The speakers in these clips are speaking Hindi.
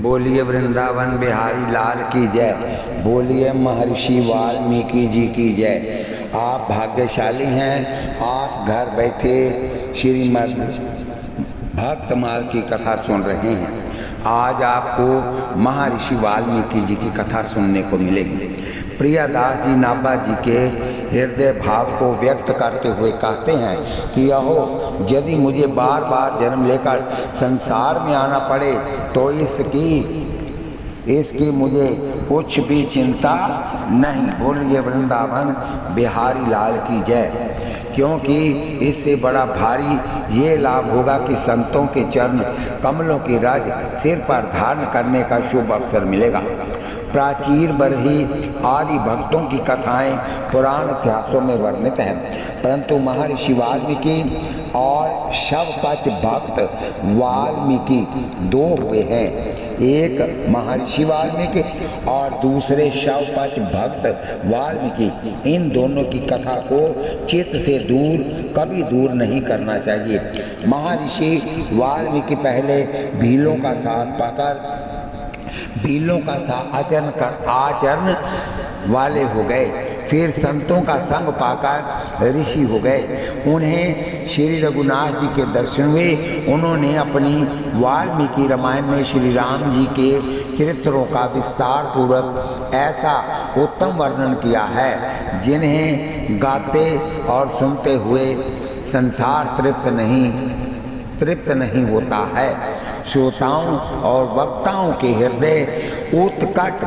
बोलिए वृंदावन बिहारी लाल की जय। बोलिए महर्षि वाल्मीकि जी की जय। आप भाग्यशाली हैं, आप घर बैठे श्रीमद् भक्तमाल की कथा सुन रहे हैं। आज आपको महर्षि वाल्मीकि जी की कथा सुनने को मिलेगी। प्रियदास जी नाभा जी के हृदय भाव को व्यक्त करते हुए कहते हैं कि यहो, यदि मुझे बार बार जन्म लेकर संसार में आना पड़े तो इसकी मुझे कुछ भी चिंता नहीं। बोलिए वृंदावन बिहारी लाल की जय। क्योंकि इससे बड़ा भारी ये लाभ होगा कि संतों के चरण कमलों की रज सिर पर धारण करने का शुभ अवसर मिलेगा। प्राचीर बरही आदि भक्तों की कथाएं पुराण इतिहासों में वर्णित हैं, परंतु महर्षि वाल्मीकि और शवपच भक्त वाल्मीकि दो हुए हैं। एक महर्षि वाल्मीकि और दूसरे शवपच भक्त वाल्मीकि। इन दोनों की कथा को चित्त से कभी दूर नहीं करना चाहिए। महर्षि वाल्मीकि पहले भीलों का साथ पाकर आचरण वाले हो गए, फिर संतों का संग पाकर ऋषि हो गए। उन्हें श्री रघुनाथ जी के दर्शन हुए। उन्होंने अपनी वाल्मीकि रामायण में श्री राम जी के चरित्रों का विस्तार पूर्वक ऐसा उत्तम वर्णन किया है, जिन्हें गाते और सुनते हुए संसार तृप्त नहीं होता है। श्रोताओं और वक्ताओं के हृदय उत्कट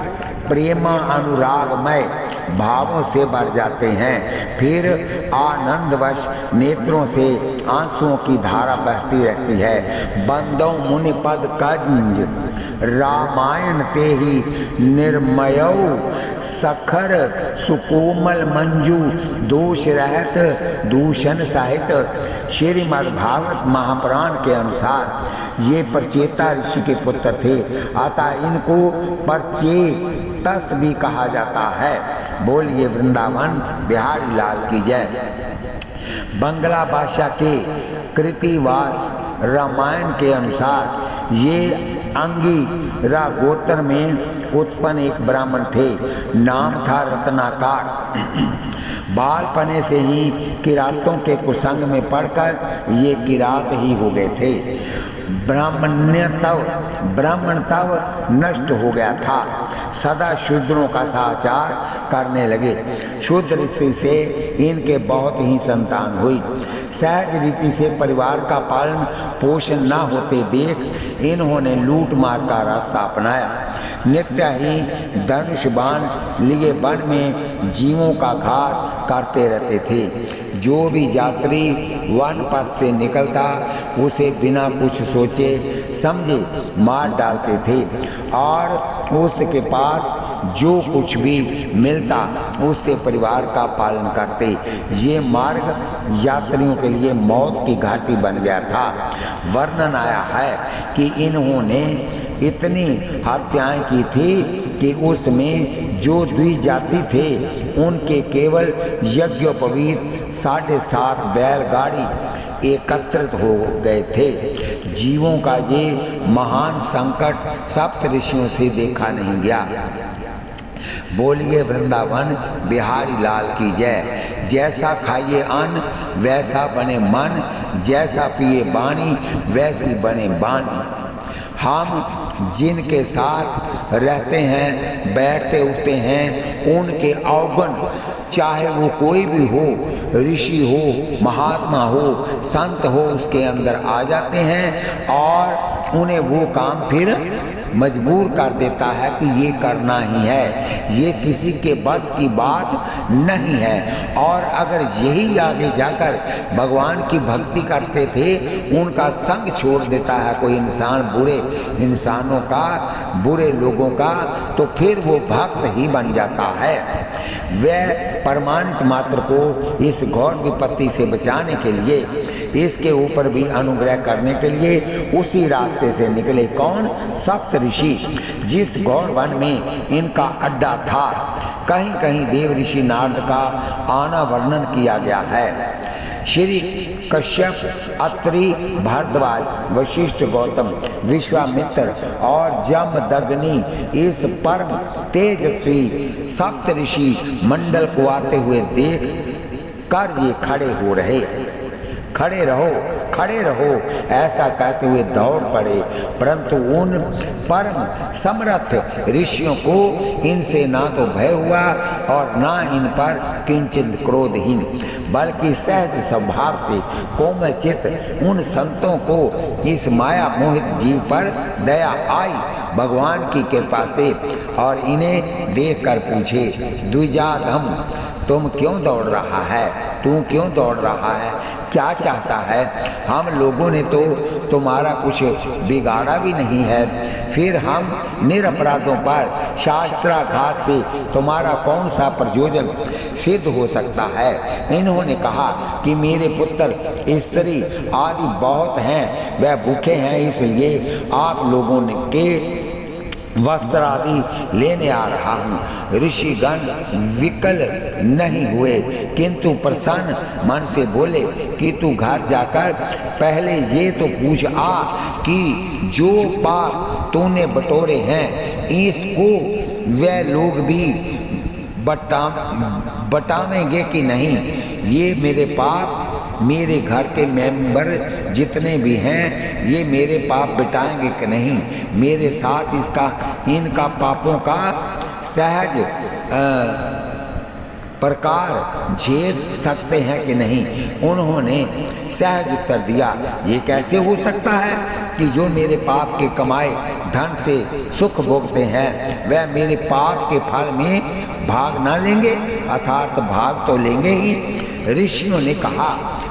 प्रेम अनुरागमय भावों से भर जाते हैं। फिर आनंदवश नेत्रों से आंसुओं की धारा बहती रहती है। बंदों मुनि पद कंज रामायण ते ही निर्मयौ सखर सुकोमल मंजू दोष रहत दूषण साहित्य। श्रीमद् भागवत महापुराण के अनुसार ये परचेता ऋषि के पुत्र थे, अतः इनको परचेतस भी कहा जाता है। बोलिए वृंदावन बिहारी लाल की जय। बंगला भाषा के कृतिवास रामायण के अनुसार ये अंगिरा गोत्र में उत्पन्न एक ब्राह्मण थे। नाम था रत्नाकर। बालपने से ही किरातों के कुसंग में पढ़कर ये किरात ही हो गए थे। ब्राह्मण तव नष्ट हो गया था। सदा शूद्रों का साचार करने लगे। शूद्र स्त्री से इनके बहुत ही संतान हुई। सहज रीति से परिवार का पालन पोषण न होते देख इन्होंने लूट मार का रास्ता अपनाया। नित्य ही धनुष बाण लिए वन में जीवों का घात करते रहते थे। जो भी यात्री वन पथ से निकलता उसे बिना कुछ सोचे समझे मार डालते थे और उसके पास जो कुछ भी मिलता उससे परिवार का पालन करते। ये मार्ग यात्रियों के लिए मौत की घाटी बन गया था। वर्णन आया है कि इन्होंने इतनी हत्याएं की थी कि उसमें जो द्विजाति थे उनके केवल यज्ञोपवीत 7.5 बैलगाड़ी एकत्रित हो गए थे। जीवों का ये महान संकट सप्त ऋषियों से देखा नहीं गया। बोलिए वृंदावन बिहारी लाल की जय। जैसा खाइए अन्न वैसा बने मन, जैसा पिए बानी वैसी बने बानी। हम जिनके साथ रहते हैं, बैठते उठते हैं, उनके अवगुण चाहे वो कोई भी हो, ऋषि हो, महात्मा हो, संत हो, उसके अंदर आ जाते हैं और उन्हें वो काम फिर मजबूर कर देता है कि ये करना ही है। ये किसी के बस की बात नहीं है। और अगर यही आगे जाकर भगवान की भक्ति करते थे, उनका संग छोड़ देता है कोई इंसान बुरे इंसानों का, बुरे लोगों का, तो फिर वो भक्त ही बन जाता है। वह परमानित मात्र को इस घोर विपत्ति से बचाने के लिए, इसके ऊपर भी अनुग्रह करने के लिए उसी रास्ते से निकले। कौन? सप्त ऋषि। जिस गौर वन में इनका अड्डा था, कहीं कहीं देव ऋषि नारद का आना वर्णन किया गया है। श्री कश्यप, अत्रि, भारद्वाज, वशिष्ठ, गौतम, विश्वामित्र और जमदग्नि इस परम तेजस्वी सप्त ऋषि मंडल को आते हुए देख कर ये खड़े रहो ऐसा कहते हुए दौड़ पड़े। परंतु उन परम समर्थ ऋषियों को इनसे ना तो भय हुआ और ना इन पर किंचित क्रोधहीन, बल्कि सहज स्वभाव से कोमल चित्त उन संतों को इस माया मोहित जीव पर दया आई भगवान की कृपा से, और इन्हें देखकर पूछे, द्विजाधम तुम क्यों दौड़ रहा है? तू क्यों दौड़ रहा है? क्या चाहता है? हम लोगों ने तो तुम्हारा कुछ बिगाड़ा भी नहीं है, फिर हम निरपराधों पर शास्त्राघात से तुम्हारा कौन सा प्रयोजन सिद्ध हो सकता है? इन्होंने कहा कि मेरे पुत्र स्त्री आदि बहुत हैं, वह भूखे हैं, इसलिए आप लोगों के वस्त्र आदि लेने आ रहा हूँ। ऋषिगण विकल नहीं हुए, किंतु प्रसन्न मन से बोले कि तू घर जाकर पहले ये तो पूछ आ कि जो पाप तूने बटोरे हैं इसको वे लोग भी बटावेंगे कि नहीं। ये मेरे पाप मेरे घर के मेंबर जितने भी हैं ये मेरे पाप बिटाएंगे कि नहीं? मेरे साथ इनका पापों का सहज प्रकार झेल सकते हैं कि नहीं? उन्होंने सहज उत्तर दिया, ये कैसे हो सकता है कि जो मेरे पाप के कमाए धन से सुख भोगते हैं वह मेरे पाप के फल में भाग ना लेंगे, अर्थात भाग तो लेंगे ही। ऋषियों ने कहा,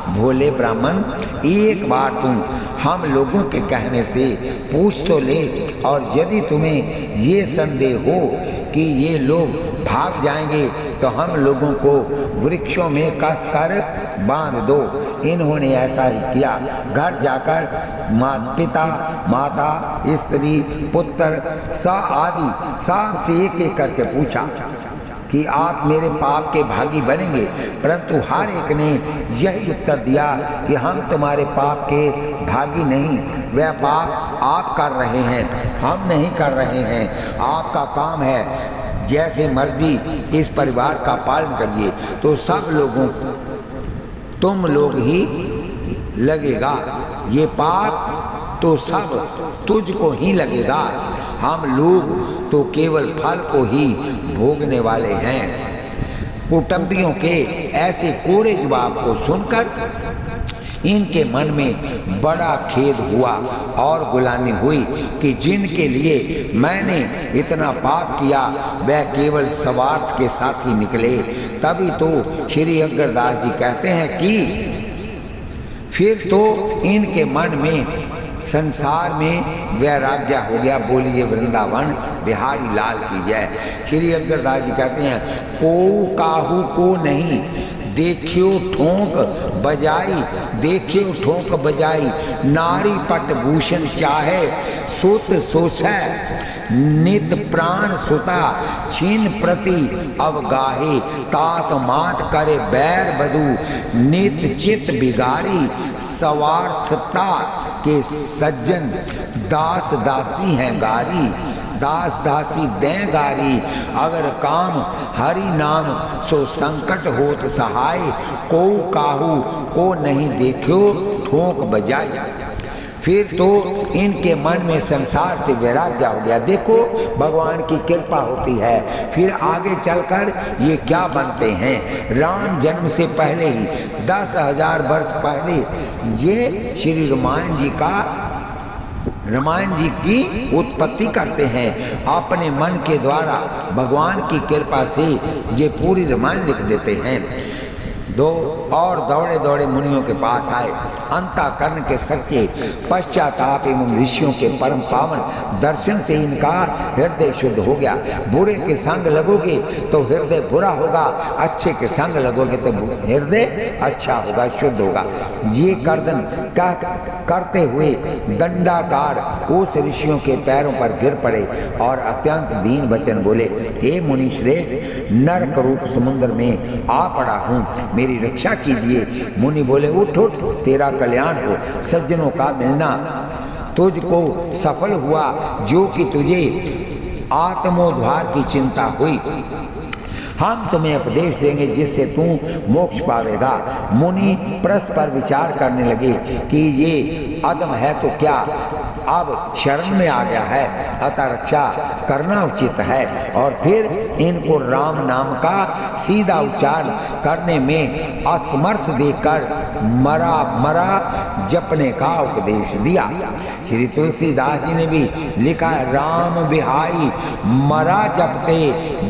भोले ब्राह्मण, एक बार तुम हम लोगों के कहने से पूछ तो ले, और यदि तुम्हें ये संदेह हो कि ये लोग भाग जाएंगे तो हम लोगों को वृक्षों में कस कर बांध दो। इन्होंने ऐसा ही किया। घर जाकर पिता, माता, स्त्री, पुत्र आदि सब से एक एक करके पूछा कि आप मेरे पाप के भागी बनेंगे, परंतु हर एक ने यही उत्तर दिया कि हम तुम्हारे पाप के भागी नहीं, वह पाप आप कर रहे हैं, हम नहीं कर रहे हैं। आपका काम है जैसे मर्जी इस परिवार का पालन करिए, तो सब लोगों तुम लोग ही लगेगा, ये पाप तो सब तुझको ही लगेगा, हम लोग तो केवल फल को ही भोगने वाले हैं। कुटुंबियों के ऐसे कोरे जवाब को सुनकर इनके मन में बड़ा खेद हुआ और गुलानी हुई कि जिनके लिए मैंने इतना पाप किया वह केवल स्वार्थ के साथ ही निकले। तभी तो श्री अग्रदास जी कहते हैं कि फिर तो इनके मन में संसार में वैराग्य हो गया। बोलिए वृंदावन बिहारी लाल की जय। श्री अग्रदास जी कहते हैं, को काहू को नहीं देखियो ठोंक बजाई, देखियो ठोंक बजाई, नारी पट भूषण चाहे सुत सोचै, नित प्राण सुता छीन प्रति अवगाहे, तात मात करे बैर बधु नित चित बिगारी, स्वार्थता के सज्जन दास दासी हैं गारी, दास दासी दें गारी, अगर काम हरि नाम सो संकट होत सहाय, को काहू को नहीं देखियो ठोंक बजाई। फिर तो इनके मन में संसार से वैराग्य हो गया। देखो भगवान की कृपा होती है, फिर आगे चलकर ये क्या बनते हैं। राम जन्म से पहले ही 10,000 वर्ष पहले ये श्री रामायण जी की उत्पत्ति करते हैं। अपने मन के द्वारा भगवान की कृपा से ये पूरी रामायण लिख देते हैं। दो और दौड़े दौड़े मुनियों के पास आए। अंतःकरण के सच्चे पश्चाताप एवं ऋषियों के परम पावन दर्शन से इनका हृदय शुद्ध हो गया। बुरे के संग लगोगे तो हृदय बुरा होगा, अच्छे के संग लगोगे तो हृदय अच्छा होगा, शुद्ध होगा। ये गर्दन करते हुए दंडाकार उस ऋषियों के पैरों पर गिर पड़े और अत्यंत दीन वचन बोले, हे मुनि श्रेष्ठ, नरक रूप समुद्र में आ पड़ा हूँ, मेरी रक्षा कीजिए। मुनि बोले, उठ उठ, तेरा कल्याण हो, सज्जनों का मिलना तुझको सफल हुआ, जो कि तुझे आत्मोद्धार की चिंता हुई। हम तुम्हें उपदेश देंगे जिससे तू मोक्ष पावेगा। मुनि परस्पर विचार करने लगे कि ये अदम है तो क्या अब शरण में आ गया है, अतः रक्षा करना उचित है। और फिर इनको राम नाम का सीधा उच्चारण करने में असमर्थ देखकर मरा मरा जपने का उपदेश दिया। श्री तुलसीदास जी ने भी लिखा, राम बिहारी मरा जपते,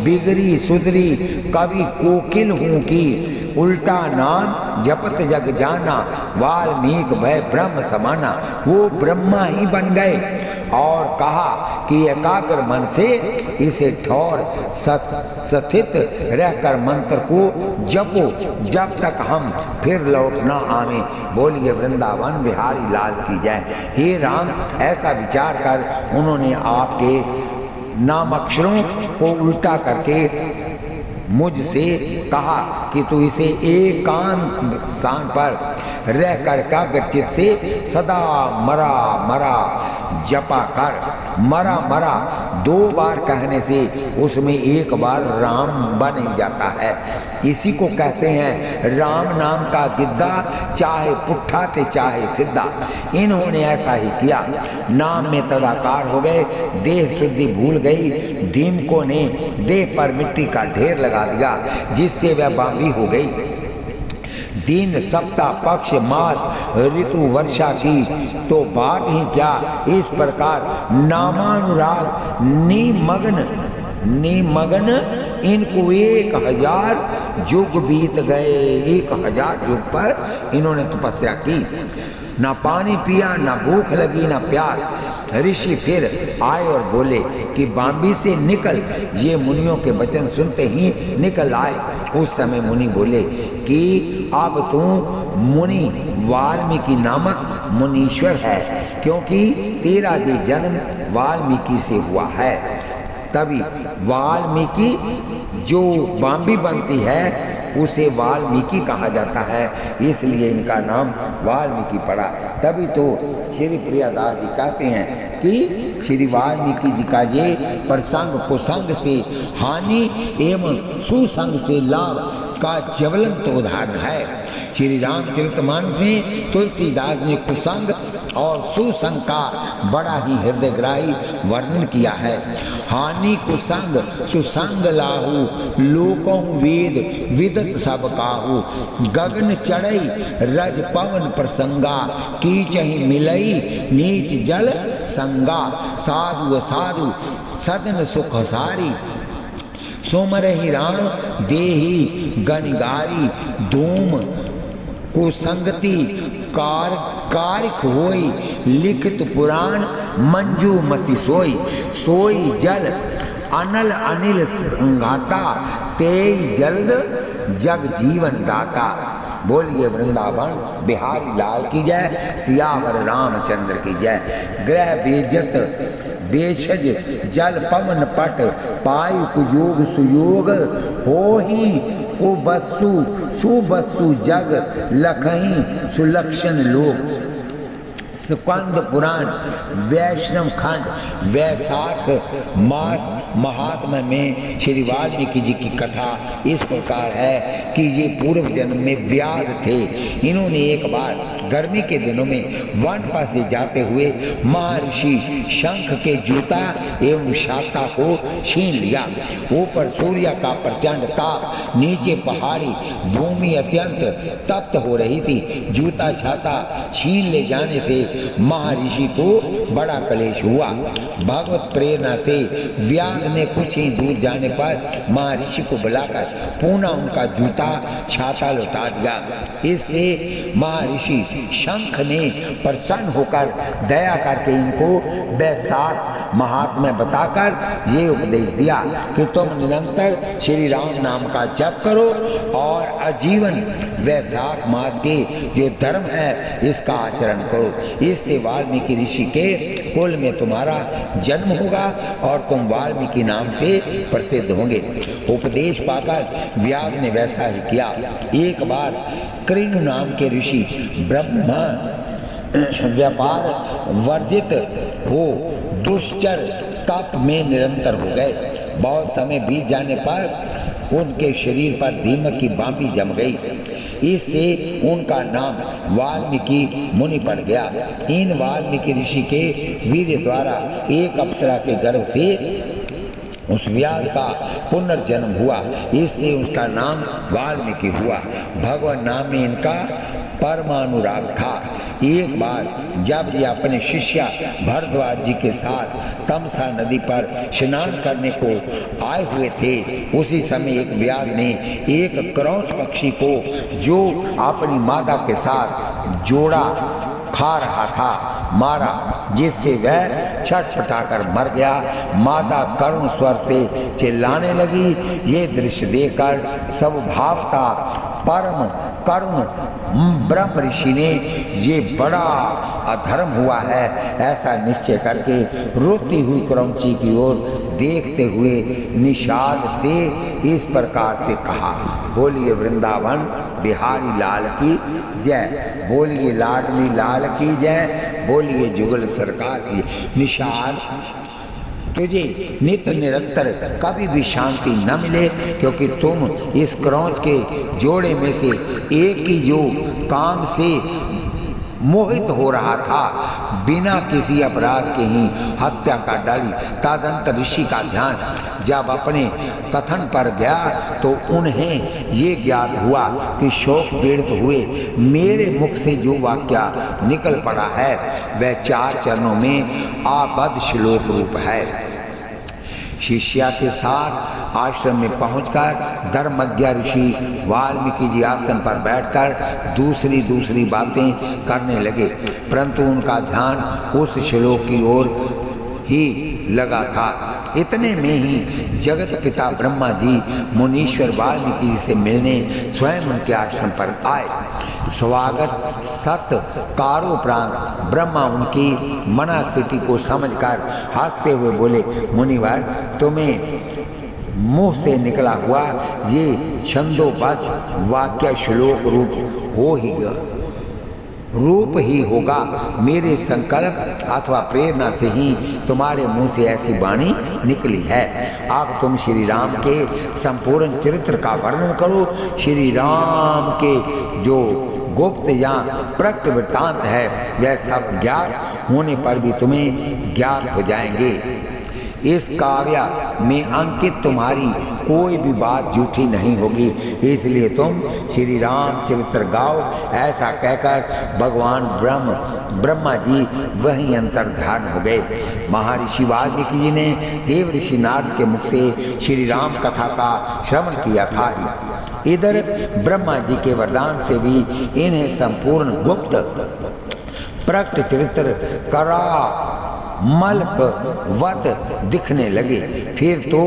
बिगड़ी सुधरी कभी कोकिल हूँ की, उल्टा नाम जपत जग जाना, वाल्मीकि भय ब्रह्म समाना। वो ब्रह्मा ही बन गए और कहा कि एकाग्र मन से इसे ठौर स्थित रहकर मंत्र को जपो जब तक हम फिर लौट ना आवे। बोलिए वृंदावन बिहारी लाल की जय। हे राम, ऐसा विचार कर उन्होंने आपके नामाक्षरों को उल्टा करके मुझसे कहा कि तू इसे एकांत स्थान पर रहकर एकाग्रचित से सदा मरा मरा जपा कर। मरा मरा 2 बार कहने से उसमें 1 बार राम बन ही जाता है। इसी को कहते हैं राम नाम का गिद्दा, चाहे पुट्ठा ते चाहे सिद्धा। इन्होंने ऐसा ही किया, नाम में तदाकार हो गए, देह शुद्धि भूल गई। दीमकों ने देह पर मिट्टी का ढेर लगा दिया, जिससे वह बांबी हो गई। दिन सप्ताह पक्ष मास ऋतु वर्षा की तो बात ही क्या। इस प्रकार नामानुराग निमग्न इनको 1000 युग बीत गए। 1000 युग पर इन्होंने तपस्या की, ना पानी पिया, ना भूख लगी, ना प्यास। ऋषि फिर आए और बोले कि बांबी से निकल। ये मुनियों के वचन सुनते ही निकल आए। उस समय मुनि बोले कि अब तू मुनि वाल्मीकि नामक मुनीश्वर है, क्योंकि तेरा ये जन्म वाल्मीकि से हुआ है। तभी वाल्मीकि जो बांबी बनती है उसे वाल्मीकि कहा जाता है, इसलिए इनका नाम वाल्मीकि पड़ा। तभी तो श्री प्रियादास जी कहते हैं कि श्री वाल्मीकि जी का ये प्रसंग कुसंग से हानि एवं सुसंग से लाभ का ज्वलंत उदाहरण है। श्री रामचरितमानस में तुलसीदास ने कुसंग और सुसंग का बड़ा ही हृदयग्राही वर्णन किया है। हानि कुसंग सुसंग लाहू, लोकों वेद विदत सब काहू। गगन चढ़ई रज पवन प्रसंगा, कीचहि मिलई नीच जल संगा। साधु साधु सदन सुख सारी, सोमरहि राम देही गणगारी। धूम कुसंगति कारिक होई, लिखित पुराण मंजू मसी सोई। सोई जल अनल अनिल संघाता, तेई जल्द जग जीवन दाता। बोलिए वृंदावन बिहारी लाल की जय, सियावर रामचंद्र की जय। ग्रह बेजत बेशज जल पवन पट, पायु कुयोग सुयोग होहि को वस्तु सुवस्तु जग लखही सुलक्षण लोग। स्कंद पुराण वैष्णव खंड वैशाख मास महात्मा में श्री वाल्मीकि जी की कथा इस प्रकार है कि ये पूर्व जन्म में व्याध थे। इन्होंने एक बार गर्मी के दिनों में वन पर से जाते हुए महर्षि शंख के जूता एवं शाखा को छीन लिया। ऊपर सूर्य का प्रचंड ताप, नीचे पहाड़ी भूमि अत्यंत तप्त हो रही थी। जूता छाता छीन ले जाने से महर्षि को बड़ा क्लेश हुआ। भगवत प्रेरणा से व्याध ने कुछ ही दूर जाने पर महर्षि को बुलाकर पुनः उनका जूता छाता लौटा दिया। इससे महर्षि शंख ने प्रसन्न होकर दया करके इनको वैशाख महात्म्य बताकर ये उपदेश दिया कि तुम निरंतर श्री राम नाम का जप करो और आजीवन वैशाख मास के जो धर्म है इसका आचरण करो। इससे वाल्मीकि ऋषि के कुल में तुम्हारा जन्म होगा और तुम वाल्मीकि नाम से प्रसिद्ध होंगे। उपदेश पाकर व्यास ने वैसा ही किया। एक बार कृणु नाम के ऋषि ब्रह्मा व्यापार वर्जित हो दुश्चर तप में निरंतर हो गए। बहुत समय बीत जाने पर उनके शरीर पर दीमक की बांपी जम गई। इससे उनका नाम वाल्मीकि मुनि पड़ गया। इन वाल्मीकि ऋषि के वीर्य द्वारा एक अप्सरा के गर्भ से उस व्यास का पुनर्जन्म हुआ। इससे उसका नाम वाल्मीकि हुआ। भगवान नाम में इनका परमानुराग था। एक बार जब ये अपने शिष्य भरद्वाज जी के साथ तमसा नदी पर स्नान करने को आए हुए थे, उसी समय एक व्याध ने एक क्रौंच पक्षी को जो अपनी मादा के साथ जोड़ा खा रहा था मारा, जिससे वह छटपटाकर मर गया। मादा करुण स्वर से चिल्लाने लगी। ये दृश्य देखकर सब भावता परम करुण ब्रह्म ऋषि ने ये बड़ा अधर्म हुआ है ऐसा निश्चय करके रोती हुई क्रौंची की ओर देखते हुए निषाद से इस प्रकार से कहा, बोलिए वृंदावन बिहारी लाल की जय, बोलिए लाडली लाल की जय, बोलिए जुगल सरकार की। निषाद, तुझे नित्य निरंतर कभी भी शांति न मिले, क्योंकि तुम इस क्रौंच के जोड़े में से एक ही जो काम से मोहित हो रहा था, बिना किसी अपराध के ही हत्या कर डाली। तदंतर ऋषि का ध्यान जब अपने कथन पर गया तो उन्हें ये ज्ञात हुआ कि शोक पीड़ित हुए मेरे मुख से जो वाक्य निकल पड़ा है वह 4 चरणों में आबद्ध श्लोक रूप है। शिष्या के साथ आश्रम में पहुंचकर धर्मज्ञ ऋषि वाल्मीकि जी आसन पर बैठकर दूसरी बातें करने लगे, परंतु उनका ध्यान उस श्लोक की ओर ही लगा था। इतने में ही जगत पिता ब्रह्मा जी मुनीश्वर वाल्मीकि जी से मिलने स्वयं उनके आश्रम पर आए। स्वागत सत्कारोपरांत ब्रह्मा उनकी मना स्थिति को समझकर हंसते हुए बोले, मुनिवर, तुम्हें मुंह से निकला हुआ ये छंदोबद्ध वाक्य श्लोक रूप ही होगा। मेरे संकल्प अथवा प्रेरणा से ही तुम्हारे मुंह से ऐसी वाणी निकली है। अब तुम श्री राम के संपूर्ण चरित्र का वर्णन करो। श्री राम के जो गुप्त या प्रकट वृत्तांत है वह सब ज्ञात होने पर भी तुम्हें ज्ञात हो जाएंगे। इस काव्य में अंकित तुम्हारी कोई भी बात झूठी नहीं होगी, इसलिए तुम श्री राम चरित्र गाओ। ऐसा कहकर भगवान ब्रह्मा जी वहीं अंतर्धान हो गए। महर्षि वाल्मीकि जी ने देव ऋषि नारद के मुख से श्री राम कथा का श्रवण किया था। इधर ब्रह्मा जी के वरदान से भी इन्हें संपूर्ण गुप्त प्रकट चरित्र करा मलकवत दिखने लगे। फिर तो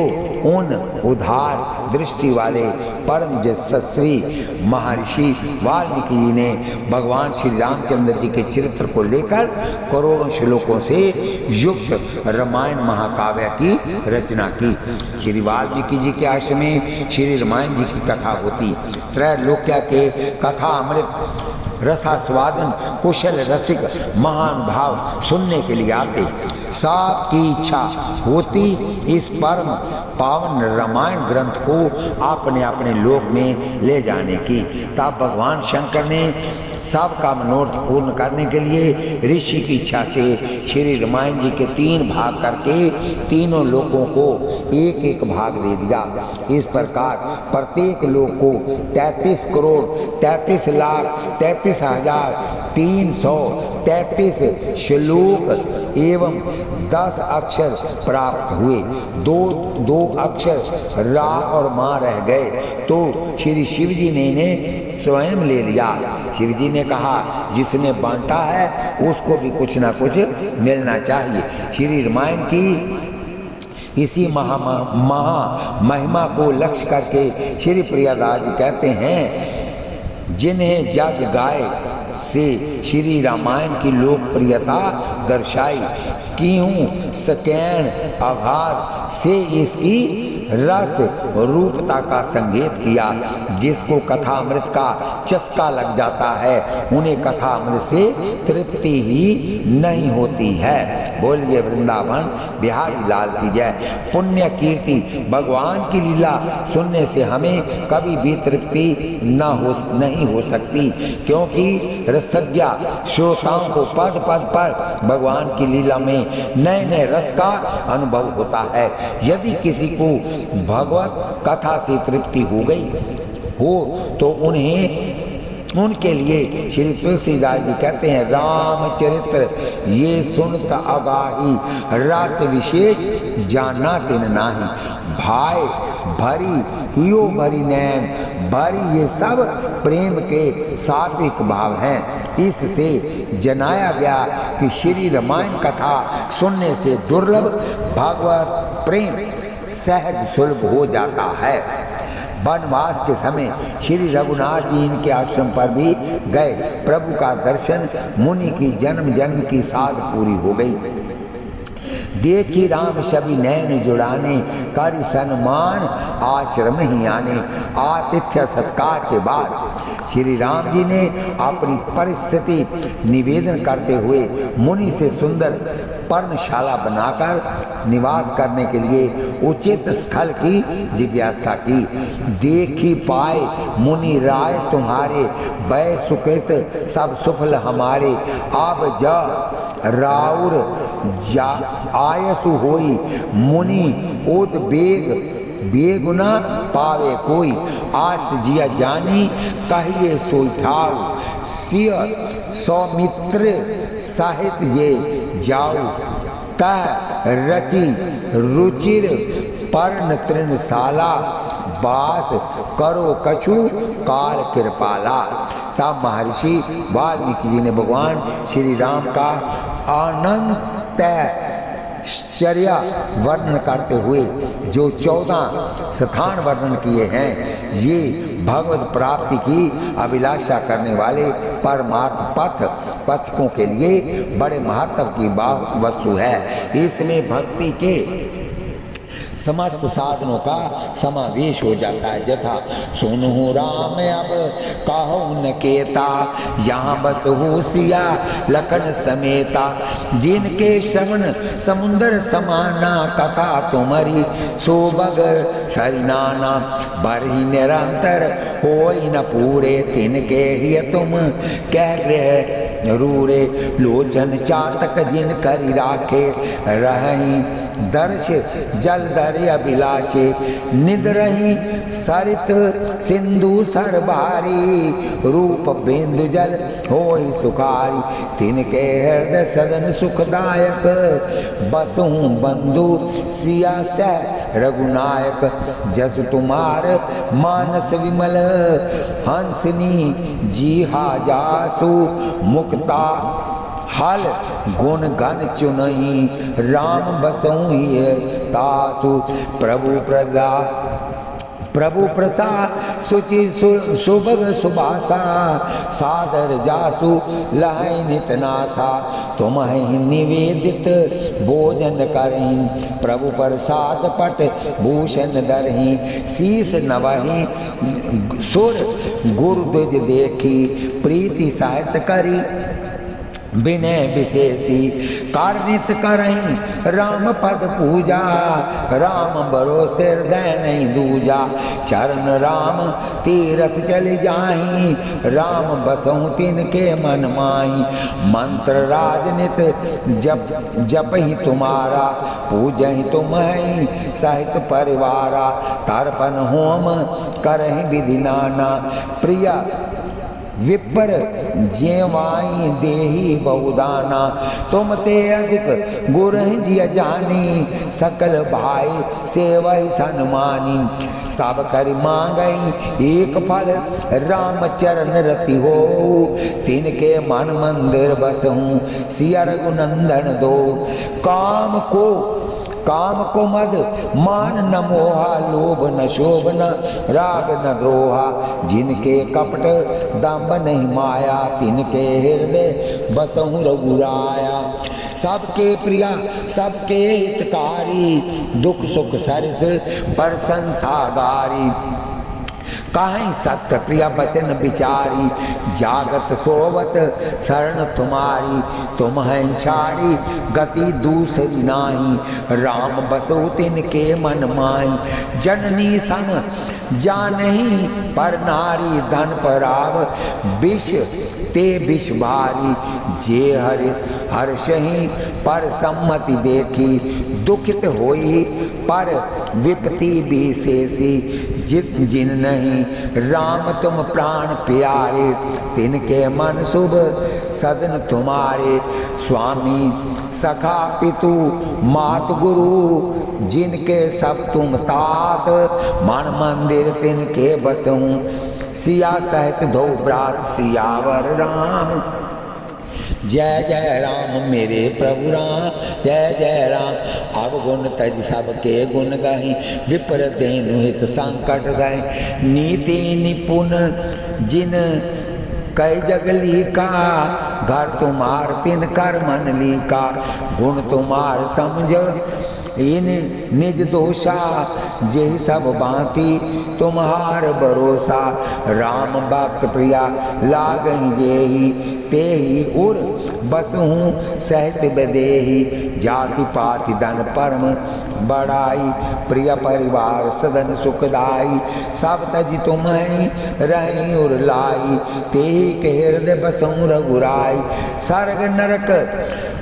उन उदार दृष्टि वाले परम यशस्वी महर्षि वाल्मीकि जी ने भगवान श्री रामचंद्र जी के चरित्र को लेकर करोड़ों श्लोकों से युक्त रामायण महाकाव्य की रचना की। श्री वाल्मीकि जी के आश्रम में श्री रामायण जी की कथा होती। त्रैलोक्य के कथा अमृत रसास्वादन कुशल रसिक महानुभाव सुनने के लिए आते। सबकी इच्छा होती इस परम पावन रामायण ग्रंथ को अपने अपने लोक में ले जाने की। तब भगवान शंकर ने सबका मनोरथ पूर्ण करने के लिए ऋषि की इच्छा से श्री रामायण जी के 3 भाग करके तीनों लोकों को एक एक भाग दे दिया। इस प्रकार प्रत्येक लोक को 33 करोड़ 33 लाख 33,333 33 श्लोक एवं 10 अक्षर प्राप्त हुए। दो अक्षर रा और माँ रह गए तो श्री शिव जी ने इन्हें स्वयं ले लिया। शिव जी ने कहा जिसने बांटा है उसको भी कुछ ना कुछ मिलना चाहिए। श्री रामायण की इसी महा महिमा को लक्ष्य करके श्री प्रियदास जी कहते हैं, जिन्हें जग गाय से श्री रामायण की लोकप्रियता दर्शाई, क्यों सकैन आघात से इसकी रस रूपता का संकेत किया। जिसको कथामृत का चस्का लग जाता है उन्हें कथामृत से तृप्ति ही नहीं होती है। बोलिए वृंदावन बिहारी लाल की जय। पुण्य कीर्ति भगवान की लीला सुनने से हमें कभी भी तृप्ति नहीं हो सकती, क्योंकि रसज्ञा श्रोताओं को पद पद पर भगवान की लीला में नए नए रस का अनुभव होता है। यदि किसी को भगवत कथा से तृप्ति हो गई हो तो उनके लिए श्री तुलसीदास जी कहते हैं, रामचरित्र ये सुनत अगाही, रस विशेष जाना तिन नाही। भाई भरी हियो भरी नैन भरी, ये सब प्रेम के सात्विक भाव हैं। इससे जनाया गया कि श्री रामायण कथा सुनने से दुर्लभ भगवत प्रेम सहज सुलभ हो जाता है। वनवास के समय श्री रघुनाथ जी इनके आश्रम पर भी गए। प्रभु का दर्शन मुनि की जन्म जन्म की साध पूरी हो गई। देखी राम सभी नैन जुड़ाने, करी सन्मान आश्रम ही आने। आतिथ्य सत्कार के बाद श्री राम जी ने अपनी परिस्थिति निवेदन करते हुए मुनि से सुंदर पर्णशाला बनाकर निवास करने के लिए उचित स्थल की जिज्ञासा की। देखी पाए मुनि राय तुम्हारे, वै सुकृत सब सुफल हमारे। अब जा राउर जा आयसु होई, मुनि उद बेगुना पावे कोई। आस जिया जानी कहिए सोई ठाऊ, सिय सौमित्र साहित जे जाऊ। तह रचि रुचिर पर्ण तृणशाला, बास करो कछु काल कृपाला। तब महर्षि वाल्मीकि जी ने भगवान श्री राम का अनंत चर्या वर्णन करते हुए जो 14 स्थान वर्णन किए हैं, ये भगवत प्राप्ति की अभिलाषा करने वाले परमार्थ पथिकों के लिए बड़े महत्व की वस्तु है। इसमें भक्ति के समस्त साधनों का समावेश हो जाता है। यथा सुनो राम अब कहो न केता, यहाँ बस हो सिया लखन समेता। जिनके श्रवण समुद्र समाना, कथा तुम्हारी सोबग सरिनाना। बरही निरंतर होई न पूरे, तिनके ही तुम कह रहे रूरे। लोचन चातक जिन करी राखे, रही दर्श जल दरिया बिलाशे। निद रही सरित सिंधु सरबारी, रूप बिंदु जल होई सुखारी। तिनके हृदय सदन सुखदायक, बसहु बंधु सिया सह रघुनायक। जस तुम्हार मानस विमल, हंसनी जीहा जासु मुक्ता। हल गुण गण चुनई, राम बसऊं ही तासु। प्रभु प्रसाद सुचि सुभग सुबासा, सादर जासु लहै नितनासा। तुम निवेदित भोजन करही, प्रभु प्रसाद पट भूषण दरही। शीस नवही सुर गुरु द्विज देखी, प्रीति साहित्य करी विनय विशेषी। कार्नित करहीं राम पद पूजा, राम भरोसे हृदय नहीं दूजा। चरण राम तीरथ चल जाहीं, राम बसहु तिनके मन माही। मंत्र राजनित जप ही तुम्हारा, पूजहि तुम ही सहित परिवारा। तर्पण होम करहि विधि नाना, प्रिया विपर जेवाई देही बहुदाना, तुम ते अधिक गुर जिय जानी, सकल भाई सेवई सन्मानी। सब कर मांगई एक फल, राम चरण रति हो, तिनके मन मंदिर बसहूँ, सिया रघुनंदन दो। काम को मद मान न मोहा, लोभ न शोभ न राग न द्रोहा, जिनके कपट दम्भ नहीं माया, तिनके हृदय बसहु रघुराया। सबके प्रिया सबके हितकारी, दुख सुख सरस प्रशंसा गारी। काहीं सत्य प्रिय बचन विचारी, जागत सोवत शरण तुम्हारी। तुम हैं छाड़ी गति दूसरी नाही, राम बसो तिनके मन माही। जननी सन जानही पर नारी, धन पराव विष ते विष भारी। जे हर्षहि पर सम्मति देखी, दुखित होई पर विपत्ति विशेषी। जिन नहीं राम तुम प्राण प्यारे, तिनके मन शुभ सदन तुम्हारे। स्वामी सखा पितु मात गुरु, जिनके सब तुम तात, मन मंदिर तिनके बसहूँ, सिया सहित धो ब्रात सियावर राम। जय जय राम मेरे प्रभु राम, जय जय राम। अब गुण तज सबके गुण गाही, विपर देनु हित संकट गए। नीति निपुण जिन कई जगली का, घर तुम्हार तिन कर मन ली का। गुण तुम्हार समझ इन निज दोषा, जे सब बाती तुम्हार भरोसा। राम भक्त प्रिया लागहि जेहि, तेहि उर बसहूँ सहित बदेही। जाति पाति धन परम बड़ाई, प्रिय परिवार सदन सुखदाई। सब तज तुम्हें रही उर लाई, तेहि के हृदय बसहूँ रघुराई। सर्ग नरक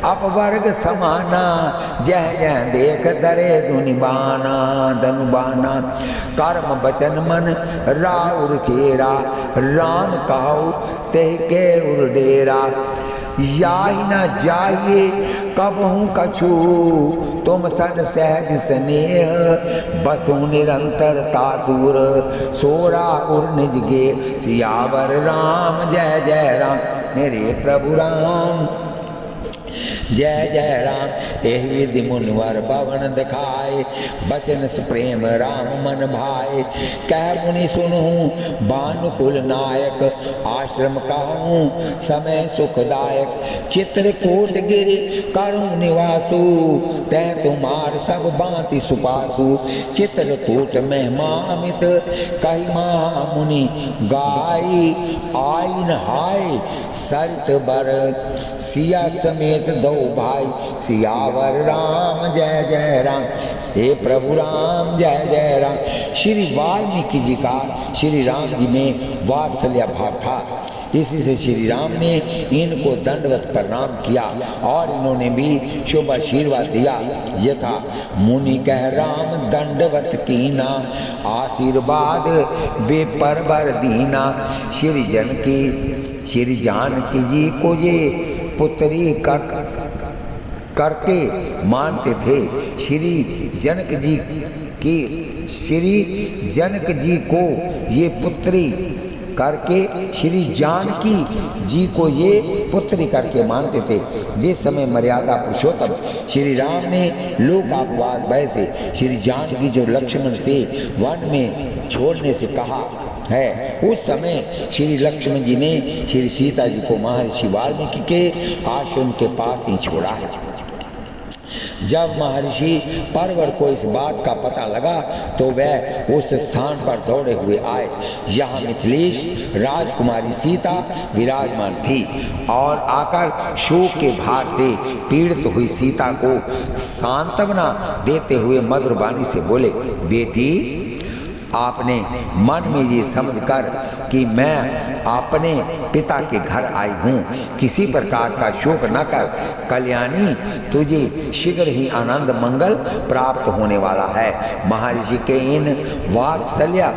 अपवर्ग समाना, जह जह देख दरे धनुबाना। कर्म बचन मन राउर चेरा, राम कहु तेह के उर डेरा। याहि न जाइए कबहूँ कछु, तुम सन सहज स्नेह, बसु निरंतर तासुर। सोरा उर निज गे सियावर राम, जय जय राम मेरे प्रभु राम। जय जय राम एहि विधि मुनिवर भवन दिखाए, बचन प्रेम राम मन भाए। कह मुनि सुनहूँ भानुकुल नायक, आश्रम कहूँ समय सुखदायक। चित्रकूट गिर करूँ निवासु, तै तुम्हार सब बाति सुपासु। चित्रकूट महिमामित कही महामुनि, गाई आइन हाय सरित बर। सिया समेत दो भाई, सियावर राम जय जय राम। हे प्रभु राम जय जय राम। श्री वाल्मीकि जी का श्री राम जी में वात्सल्य भाव था, इसी से श्री राम ने इनको दंडवत प्रणाम किया और इन्होंने भी शुभ आशीर्वाद दिया। यथा मुनि कह राम दंडवत कीना, आशीर्वाद बेपरवर दीना। श्री जानकी जी को ये पुत्री करके मानते थे। श्री जनक जी को ये पुत्री करके, श्री जानकी जी को ये पुत्री करके मानते थे। जिस समय मर्यादा पुरुषोत्तम श्री राम ने लोकापवाद भय से श्री जानकी जो लक्ष्मण से वन में छोड़ने से कहा है, उस समय श्री लक्ष्मण जी ने श्री सीता जी को महर्षि वाल्मीकि के आश्रम के पास ही छोड़ा है। जब महर्षि परवर को इस बात का पता लगा तो वह उस स्थान पर दौड़े हुए आए। यहाँ मिथिलेश राजकुमारी सीता विराजमान थी और आकर शोक के भार से पीड़ित हुई सीता को सांत्वना देते हुए मधुर वाणी से बोले, बेटी आपने मन में ये समझ कर कि मैं अपने पिता के घर आई हूँ, किसी प्रकार का शोक न कर, कल्याणी तुझे शीघ्र ही आनंद मंगल प्राप्त होने वाला है। महर्षि के इन वात्सल्य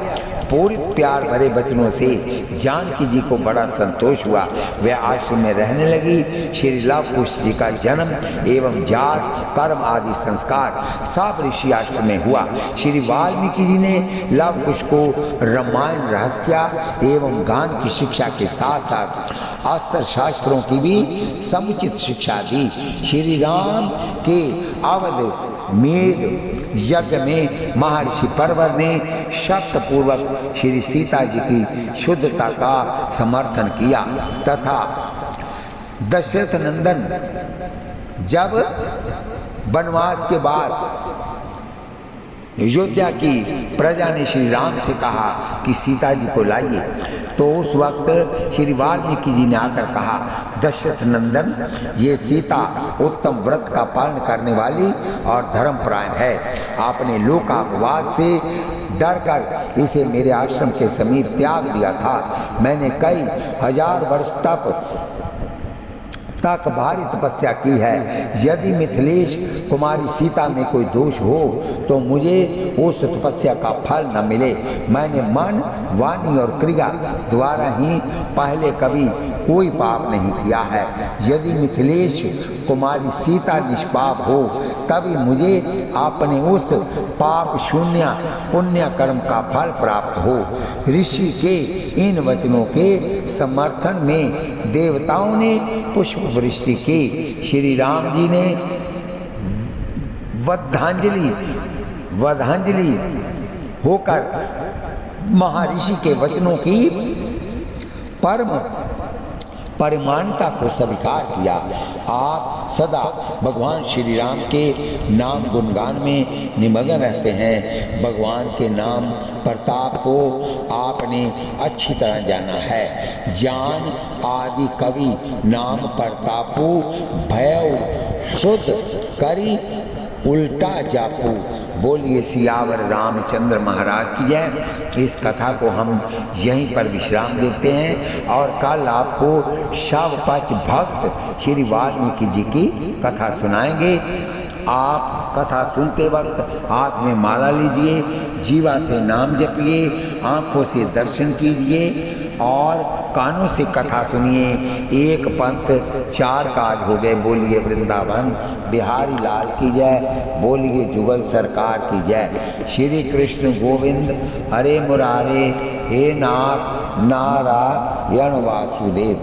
पूरी प्यार भरे वचनों से जानकी जी को बड़ा संतोष हुआ। वह आश्रम में रहने लगी। श्री लव कुश जी का जन्म एवं जात कर्म आदि संस्कार सब ऋषि आश्रम में हुआ। श्री वाल्मीकि जी ने लव कुश को रामायण रहस्य एवं गान की शिक्षा के साथ साथ अस्त्र शास्त्रों की भी समुचित शिक्षा दी। श्री राम के अवध मेध यज्ञ में महर्षि पर्वर ने शक्तिपूर्वक श्री सीता जी की शुद्धता का समर्थन किया तथा दशरथ नंदन जब वनवास के बाद अयोध्या की प्रजा ने श्री राम से कहा कि सीता जी को लाइए, तो उस वक्त श्री वाल्मीकि जी ने आकर कहा, दशरथ नंदन, ये सीता उत्तम व्रत का पालन करने वाली और धर्मपरायण है। आपने लोकापवाद से डर कर इसे मेरे आश्रम के समीप त्याग दिया था। मैंने कई हजार वर्ष तक भारी तपस्या की है। यदि मिथिलेश कुमारी सीता में कोई दोष हो तो मुझे उस तपस्या का फल न मिले। मैंने मन, वाणी और क्रिया द्वारा ही पहले कभी कोई पाप नहीं किया है। यदि मिथिलेश कुमारी सीता निष्पाप हो तभी मुझे अपने उस पाप शून्य पुण्य कर्म का फल प्राप्त हो। ऋषि के इन वचनों के समर्थन में देवताओं ने पुष्प वृष्टि की। श्री राम जी ने वधांजलि होकर महर्षि के वचनों की परिमाणता को स्वीकार किया। आप सदा भगवान श्री राम के नाम गुणगान में निमग्न रहते हैं। भगवान के नाम प्रताप को आपने अच्छी तरह जाना है। जान आदि कवि नाम प्रतापो भय शुद्ध करी उल्टा जापू। बोलिए सियावर रामचंद्र महाराज की जय। इस कथा को हम यहीं पर विश्राम देते हैं और कल आपको शवपच भक्त श्री वाल्मीकि जी की कथा सुनाएंगे। आप कथा सुनते वक्त हाथ में माला लीजिए, जीवा से नाम जपिए, आंखों से दर्शन कीजिए और कानों से कथा सुनिए। एक पंथ चार काज हो गए। बोलिए वृंदावन बिहारी लाल की जय। बोलिए जुगल सरकार की जय। श्री कृष्ण गोविंद हरे मुरारे हे नाथ नारायण वासुदेव।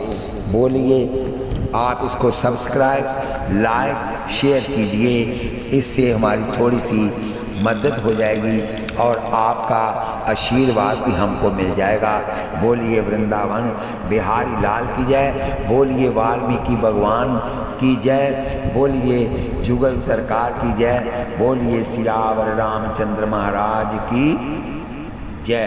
बोलिए आप इसको सब्सक्राइब, लाइक, शेयर कीजिए। इससे हमारी थोड़ी सी मदद हो जाएगी और आपका आशीर्वाद भी हमको मिल जाएगा। बोलिए वृंदावन बिहारी लाल की जय। बोलिए वाल्मीकि भगवान की जय। बोलिए जुगल सरकार की जय। बोलिए सियावर रामचंद्र महाराज की जय।